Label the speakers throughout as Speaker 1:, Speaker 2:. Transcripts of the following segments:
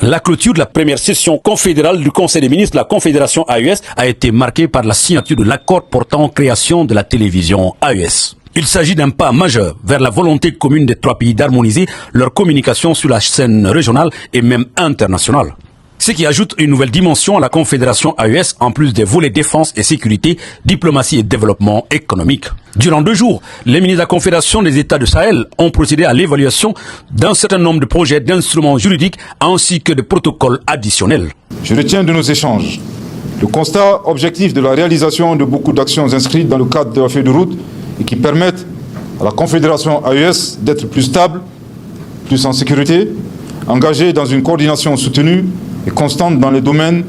Speaker 1: La clôture de la première session confédérale du Conseil des ministres de la Confédération AES a été marquée par la signature de l'accord portant création de la télévision AES. Il s'agit d'un pas majeur vers la volonté commune des trois pays d'harmoniser leur communication sur la scène régionale et même internationale. Ce qui ajoute une nouvelle dimension à la Confédération AES en plus des volets défense et sécurité, diplomatie et développement économique. Durant 2 jours, les ministres de la Confédération des États de Sahel ont procédé à l'évaluation d'un certain nombre de projets d'instruments juridiques ainsi que de protocoles additionnels.
Speaker 2: Je retiens de nos échanges le constat objectif de la réalisation de beaucoup d'actions inscrites dans le cadre de la feuille de route et qui permettent à la Confédération AES d'être plus stable, plus en sécurité, engagée dans une coordination soutenue et constante dans les domaines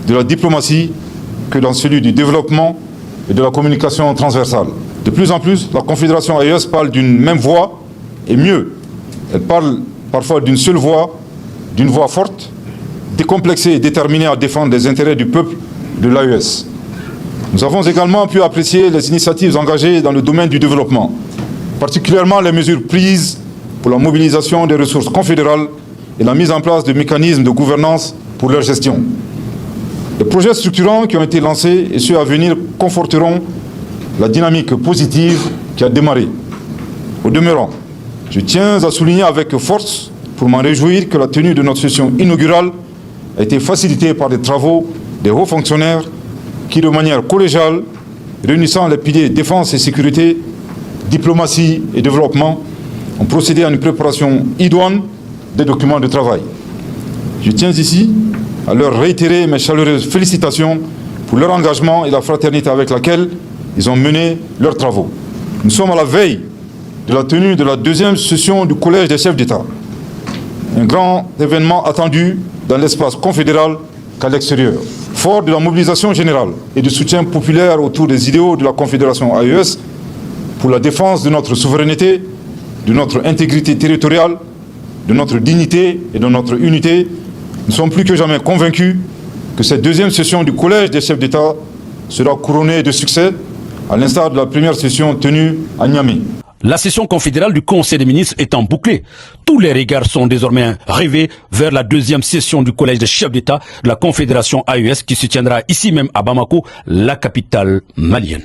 Speaker 2: de la diplomatie que dans celui du développement et de la communication transversale. De plus en plus, la Confédération AES parle d'une même voix et mieux. Elle parle parfois d'une seule voix, d'une voix forte, décomplexée et déterminée à défendre les intérêts du peuple de l'AES. Nous avons également pu apprécier les initiatives engagées dans le domaine du développement, particulièrement les mesures prises pour la mobilisation des ressources confédérales et la mise en place de mécanismes de gouvernance pour leur gestion. Les projets structurants qui ont été lancés et ceux à venir conforteront la dynamique positive qui a démarré. Au demeurant, je tiens à souligner avec force, pour m'en réjouir, que la tenue de notre session inaugurale a été facilitée par les travaux des hauts fonctionnaires qui, de manière collégiale, réunissant les piliers défense et sécurité, diplomatie et développement, ont procédé à une préparation idoine des documents de travail. Je tiens ici à leur réitérer mes chaleureuses félicitations pour leur engagement et la fraternité avec laquelle ils ont mené leurs travaux. Nous sommes à la veille de la tenue de la 2e session du Collège des chefs d'État, un grand événement attendu dans l'espace confédéral qu'à l'extérieur. Fort de la mobilisation générale et du soutien populaire autour des idéaux de la Confédération AES pour la défense de notre souveraineté, de notre intégrité territoriale, de notre dignité et de notre unité, nous sommes plus que jamais convaincus que cette 2e session du Collège des chefs d'État sera couronnée de succès, à l'instar de la première session tenue à Niamey.
Speaker 1: La session confédérale du Conseil des ministres étant bouclée, tous les regards sont désormais rivés vers la 2e session du Collège des chefs d'État de la Confédération AES qui se tiendra ici même à Bamako, la capitale malienne.